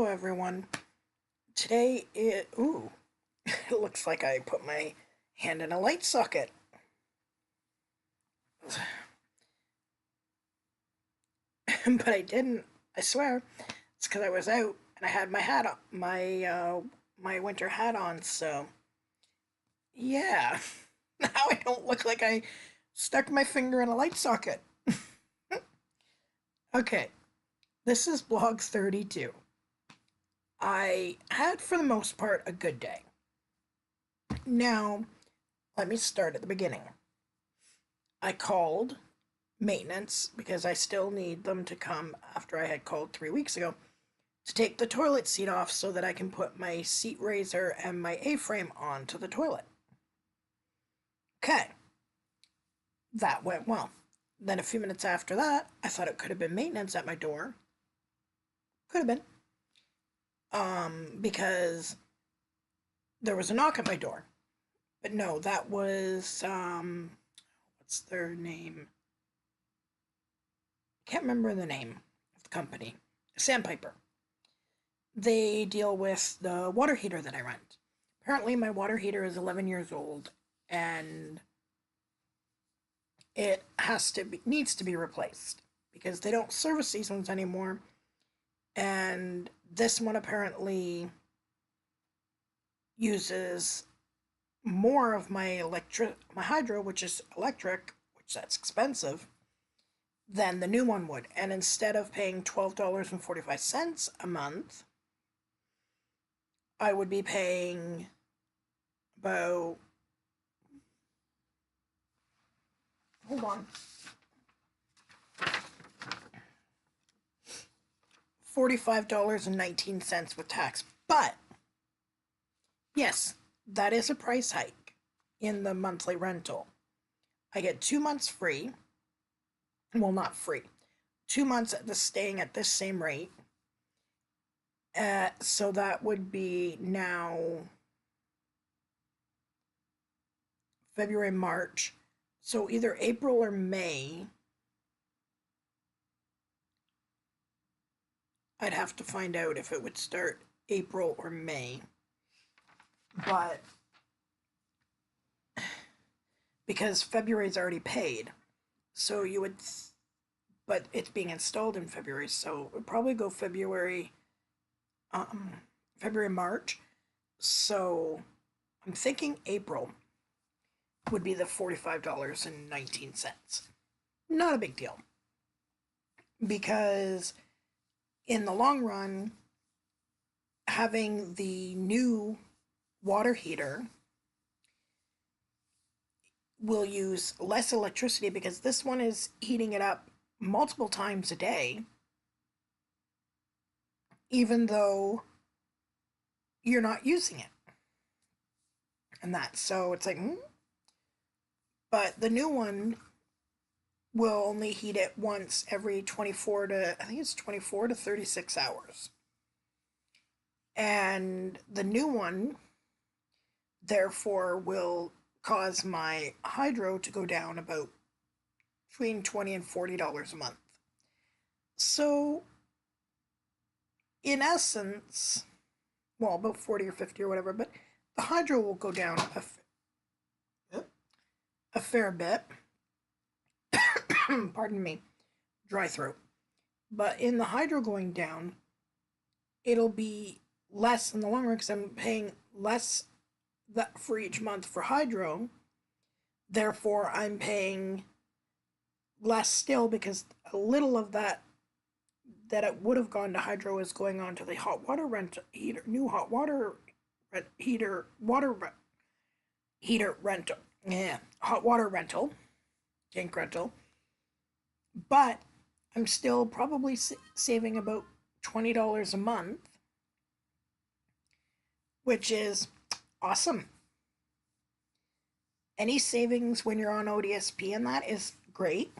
everyone. Ooh, it looks like I put my hand in a light socket. But I didn't. I swear. It's because I was out and I had my hat on, my winter hat on. So yeah, now I don't look like I stuck my finger in a light socket. Okay, this is blog 32. I had, for the most part, a good day. Now, let me start at the beginning. I called maintenance because I still need them to come after I had called 3 weeks ago to take the toilet seat off so that I can put my seat raiser and my A-frame onto the toilet. Okay, that went well. Then a few minutes after that, I thought it could have been maintenance at my door. Could have been. Because there was a knock at my door. But no, that was, what's their name? I can't remember the name of the company. Sandpiper. They deal with the water heater that I rent. Apparently, my water heater is 11 years old and it needs to be replaced because they don't service these ones anymore. And this one apparently uses more of my hydro, which is electric, which that's expensive, than the new one would. And instead of paying $12.45 a month, I would be paying about, hold on, $45.19 with tax. But yes, that is a price hike in the monthly rental. I get 2 months free. Well, not free. 2 months at staying at this same rate. So that would be now February, March. So either April or May. I'd have to find out if it would start April or May. But because February's already paid, so you would, but it's being installed in February, so it would probably go February, March. So I'm thinking April would be the $45.19. Not a big deal. Because in the long run, having the new water heater will use less electricity because this one is heating it up multiple times a day, even though you're not using it. And that, so it's like, But the new one will only heat it once every 24 to, I think it's 24 to 36 hours. And the new one, therefore, will cause my hydro to go down about between $20 and $40 a month. So, in essence, well, about 40 or 50 or whatever, but the hydro will go down a fair bit. Pardon me, dry throat. But in the hydro going down, it'll be less in the long run because I'm paying less for each month for hydro. Therefore, I'm paying less still because a little of that it would have gone to hydro is going on to the hot water heater, new hot water heater, heater rental. Yeah, hot water rental, tank rental. But I'm still probably saving about $20 a month, which is awesome. Any savings when you're on ODSP and that is great.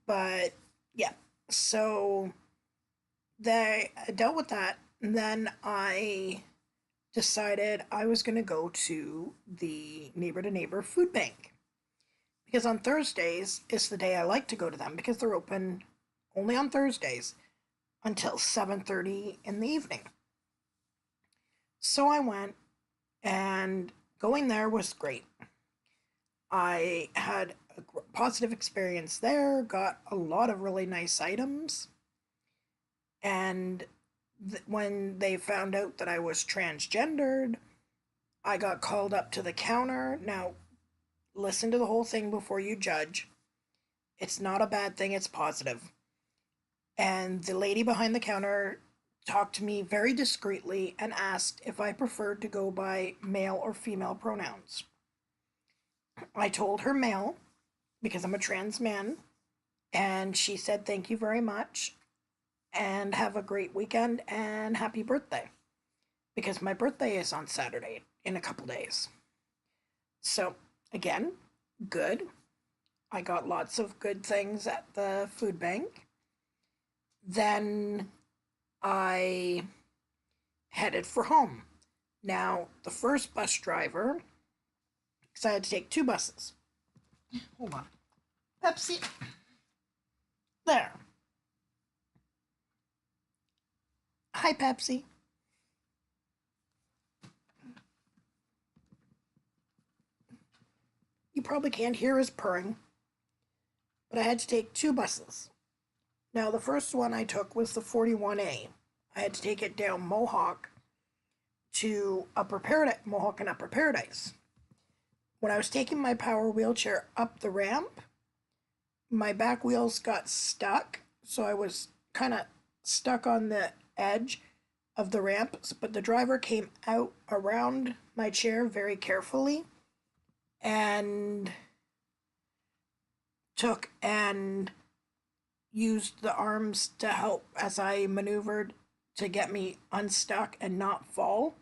But yeah, so I dealt with that. And then I decided I was going to go to the neighbor to neighbor food bank. Because on Thursdays is the day I like to go to them because they're open only on Thursdays until 7:30 in the evening. So I went, and going there was great. I had a positive experience there, got a lot of really nice items, and when they found out that I was transgendered, I got called up to the counter. Now, listen to the whole thing before you judge. It's not a bad thing, it's positive. And the lady behind the counter talked to me very discreetly and asked if I preferred to go by male or female pronouns. I told her male because I'm a trans man, and she said thank you very much and have a great weekend and happy birthday, because my birthday is on Saturday in a couple days. So, again, good. I got lots of good things at the food bank. Then I headed for home. Now, the first bus driver, because I had to take two buses. Hold on. Pepsi. There. Hi, Pepsi. You probably can't hear his purring, but I had to take two buses. Now, the first one I took was the 41A. I had to take it down Mohawk to Upper Paradise, Mohawk and Upper Paradise. When I was taking my power wheelchair up the ramp, my back wheels got stuck, so I was kind of stuck on the edge of the ramp, but the driver came out around my chair very carefully and took and used the arms to help as I maneuvered to get me unstuck and not fall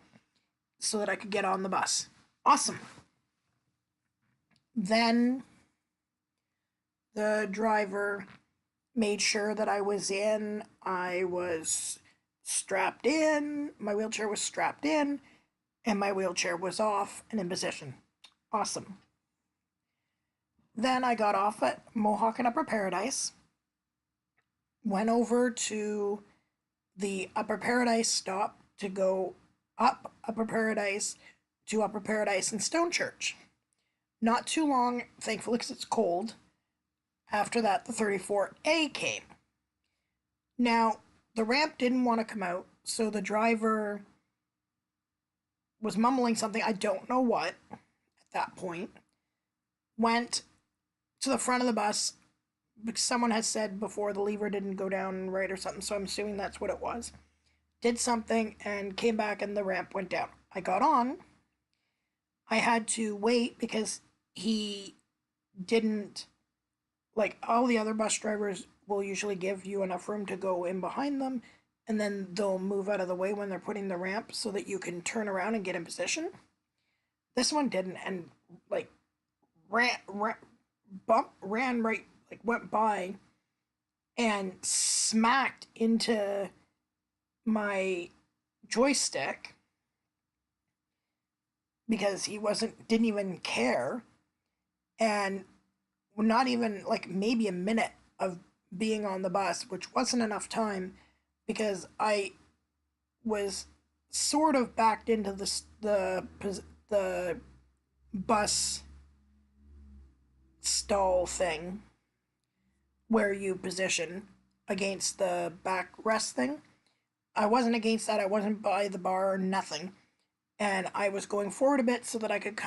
so that I could get on the bus. Awesome. Then the driver made sure that I was in. I was strapped in, my wheelchair was strapped in, and my wheelchair was off and in position. Awesome. Then I got off at Mohawk and Upper Paradise, went over to the Upper Paradise stop to go up Upper Paradise to Upper Paradise and Stone Church. Not too long, thankfully, because it's cold. After that, the 34A came. Now, the ramp didn't want to come out, so the driver was mumbling something, I don't know what, at that point. Went to the front of the bus, because someone had said before the lever didn't go down right or something, so I'm assuming that's what it was. Did something and came back and the ramp went down. I got on. I had to wait because he didn't, like all the other bus drivers will usually give you enough room to go in behind them, and then they'll move out of the way when they're putting the ramp so that you can turn around and get in position. This one didn't, and like ran right, like went by and smacked into my joystick because he didn't even care, and not even like maybe a minute of being on the bus, which wasn't enough time because I was sort of backed into the bus stall thing where you position against the backrest thing. I wasn't against that. I wasn't by the bar or nothing. And I was going forward a bit so that I could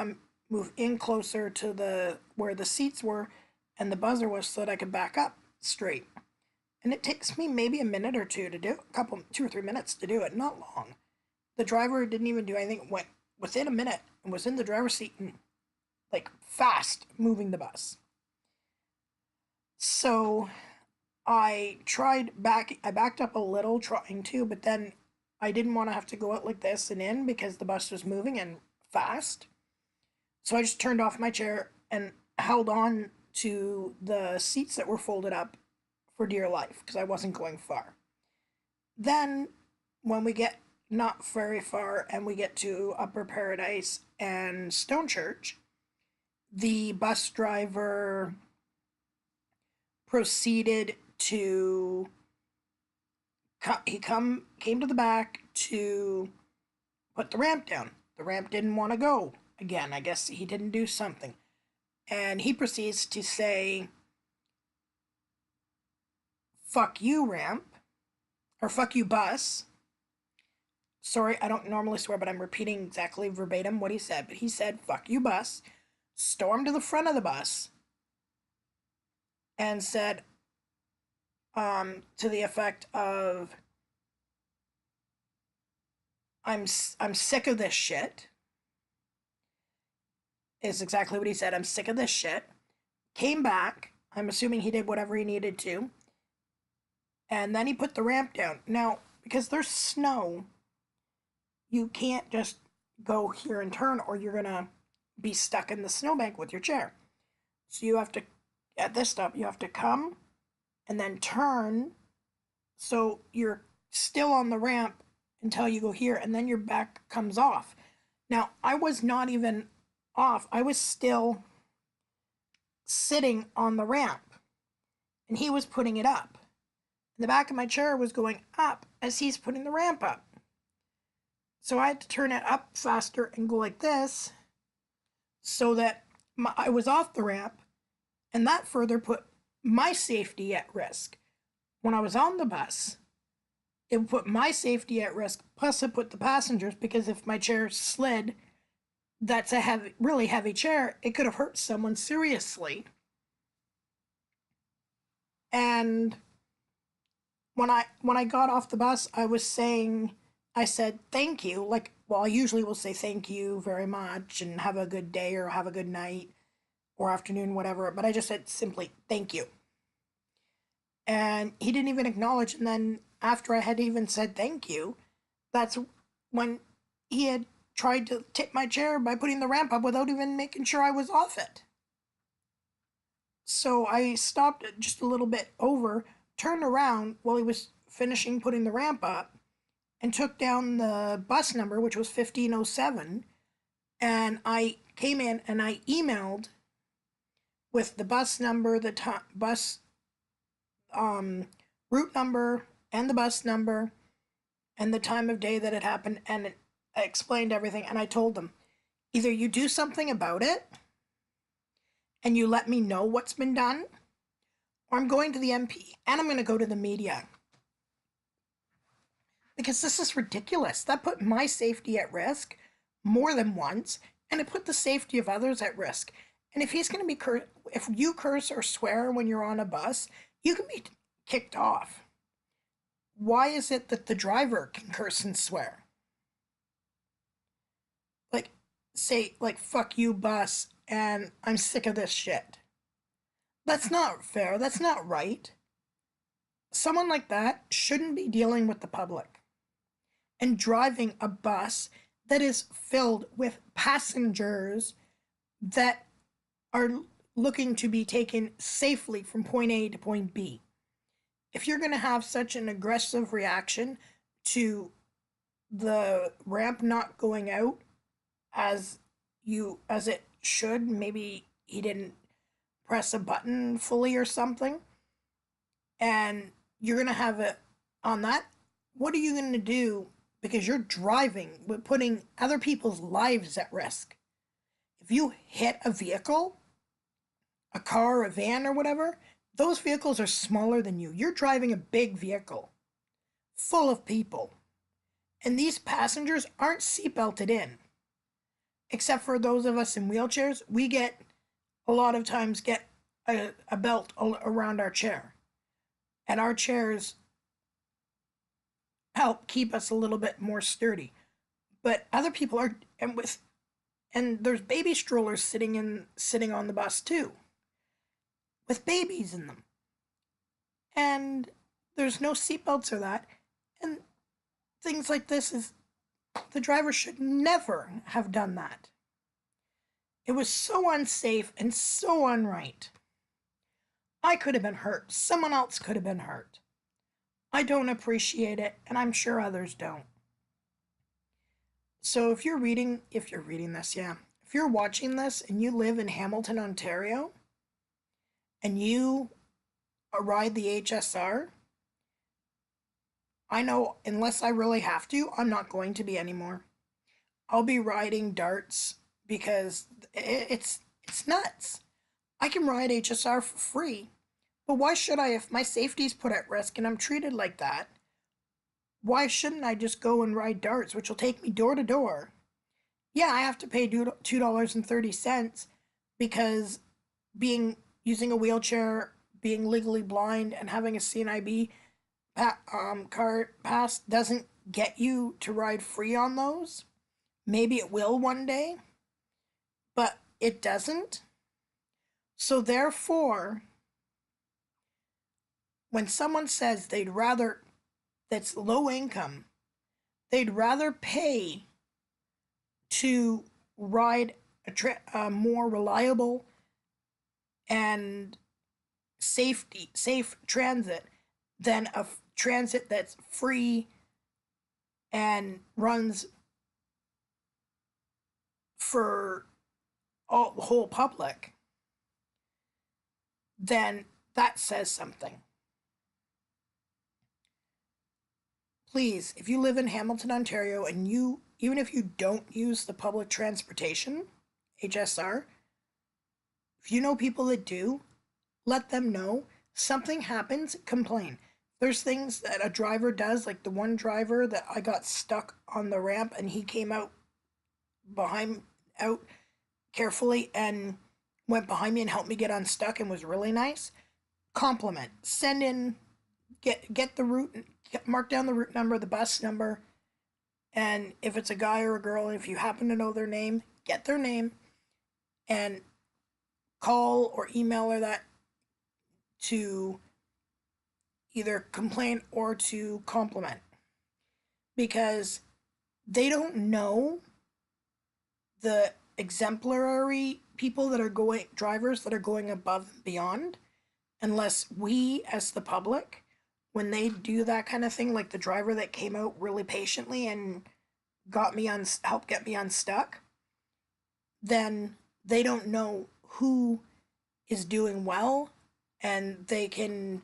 move in closer to the where the seats were and the buzzer was so that I could back up straight. And it takes me maybe a minute or two to do, 2 or 3 minutes to do it, not long. The driver didn't even do anything, went within a minute and was in the driver's seat and like fast moving the bus. So I backed up a little trying to, but then I didn't want to have to go out like this and in because the bus was moving and fast. So I just turned off my chair and held on to the seats that were folded up for dear life because I wasn't going far. Then when we get not very far and we get to Upper Paradise and Stone Church, the bus driver proceeded to came to the back to put the ramp down. The ramp didn't want to go again. I guess he didn't do something. And he proceeds to say, fuck you, ramp, or fuck you, bus. Sorry, I don't normally swear, but I'm repeating exactly verbatim what he said. But he said, fuck you, bus, stormed to the front of the bus, and said, to the effect of, I'm sick of this shit, is exactly what he said. I'm sick of this shit. Came back. I'm assuming he did whatever he needed to. And then he put the ramp down. Now, because there's snow, you can't just go here and turn, or you're going to be stuck in the snowbank with your chair. So you have to, at this stop, you have to come and then turn so you're still on the ramp until you go here, and then your back comes off. Now, I was not even off. I was still sitting on the ramp, and he was putting it up. And the back of my chair was going up as he's putting the ramp up. So I had to turn it up faster and go like this so that I was off the ramp, and that further put my safety at risk. When I was on the bus, it would put my safety at risk, plus it put the passengers, because if my chair slid, that's a really heavy chair, it could have hurt someone seriously. And when I got off the bus, I said thank you. Like, well, I usually will say thank you very much and have a good day or have a good night or afternoon, whatever. But I just said simply thank you. And he didn't even acknowledge. And then after I had even said thank you, that's when he had tried to tip my chair by putting the ramp up without even making sure I was off it. So I stopped just a little bit over, turned around while he was finishing putting the ramp up, and took down the bus number, which was 1507. And I came in and I emailed with the bus number, the bus route number, and the bus number, and the time of day that it happened, and I explained everything. And I told them, either you do something about it and you let me know what's been done, or I'm going to the MP and I'm going to go to the media. Because this is ridiculous. That put my safety at risk more than once, and it put the safety of others at risk. And if he's going to be if you curse or swear when you're on a bus, you can be kicked off. Why is it that the driver can curse and swear? Like, say, like, fuck you, bus, and I'm sick of this shit. That's not fair. That's not right. Someone like that shouldn't be dealing with the public and driving a bus that is filled with passengers that are looking to be taken safely from point A to point B. If you're going to have such an aggressive reaction to the ramp not going out as it should, maybe he didn't press a button fully or something, and you're going to have it on that, what are you going to do? Because you're driving, but putting other people's lives at risk. If you hit a vehicle, a car, a van, or whatever, those vehicles are smaller than you. You're driving a big vehicle full of people. And these passengers aren't seatbelted in. Except for those of us in wheelchairs, we a lot of times get a belt around our chair. And our chairs help keep us a little bit more sturdy. But other people are, and there's baby strollers sitting on the bus too, with babies in them. And there's no seatbelts or that. And things like this the driver should never have done that. It was so unsafe and so unright. I could have been hurt. Someone else could have been hurt. I don't appreciate it, and I'm sure others don't. So if you're reading this, yeah. If you're watching this and you live in Hamilton, Ontario, and you ride the HSR, I know unless I really have to, I'm not going to be anymore. I'll be riding darts because it's nuts. I can ride HSR for free, but why should I if my safety's put at risk and I'm treated like that? Why shouldn't I just go and ride darts, which will take me door to door? Yeah, I have to pay $2.30 because using a wheelchair, being legally blind, and having a CNIB card pass doesn't get you to ride free on those. Maybe it will one day, but it doesn't. So therefore, when someone says that's low income, they'd rather pay to ride a more reliable and safe transit than a transit that's free and runs for all the whole public, then that says something. Please, if you live in Hamilton, Ontario, and even if you don't use the public transportation, HSR, if you know people that do, let them know. Something happens, complain. There's things that a driver does, like the one driver that I got stuck on the ramp and he came out carefully and went behind me and helped me get unstuck and was really nice. Compliment. Send in, get the route, mark down the route number, the bus number, and if it's a guy or a girl, and if you happen to know their name, get their name and call or email her that to either complain or to compliment, because they don't know the exemplary people that are going drivers that are going above and beyond unless we as the public, when they do that kind of thing, like the driver that came out really patiently and helped get me unstuck, then they don't know who is doing well, and they can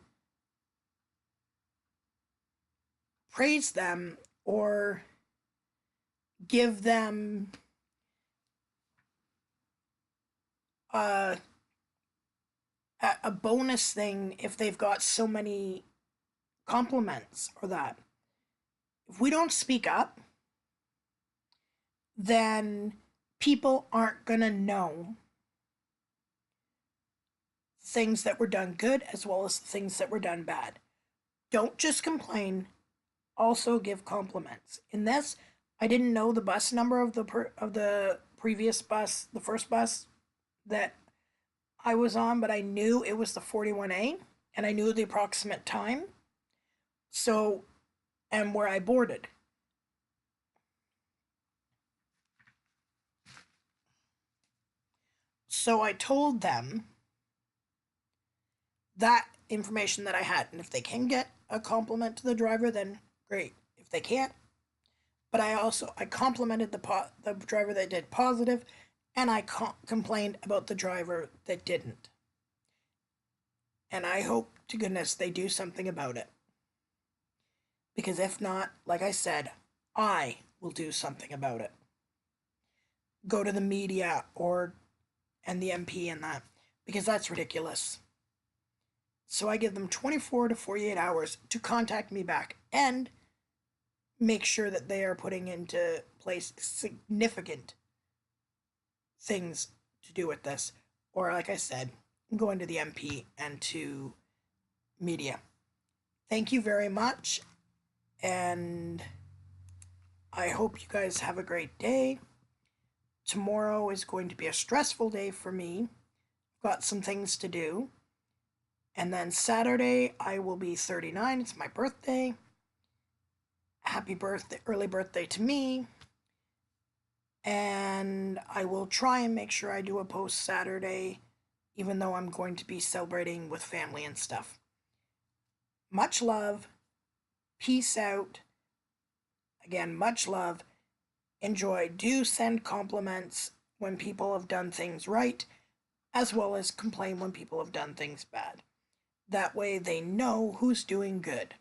praise them or give them a, a bonus thing if they've got so many compliments or that. If we don't speak up, then people aren't going to know things that were done good as well as the things that were done bad. Don't just complain, also give compliments. In this, I didn't know the bus number of the previous bus, the first bus that I was on, but I knew it was the 41A and I knew the approximate time. So, and where I boarded. So I told them that information that I had, and if they can get a compliment to the driver, then great. If they can't, but I complimented the driver that did positive, and I complained about the driver that didn't. And I hope to goodness they do something about it. Because if not, like I said, I will do something about it. Go to the media and the MP and that, because that's ridiculous. So I give them 24 to 48 hours to contact me back and make sure that they are putting into place significant things to do with this. Or, like I said, going to the MP and to media. Thank you very much, and I hope you guys have a great day. Tomorrow is going to be a stressful day for me. Got some things to do. And then Saturday, I will be 39. It's my birthday. Happy birthday, early birthday to me. And I will try and make sure I do a post Saturday, even though I'm going to be celebrating with family and stuff. Much love. Peace out. Again, much love. Enjoy. Do send compliments when people have done things right, as well as complain when people have done things bad. That way they know who's doing good.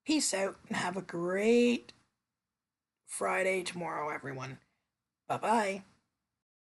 Peace out and have a great Friday tomorrow, everyone. Bye bye.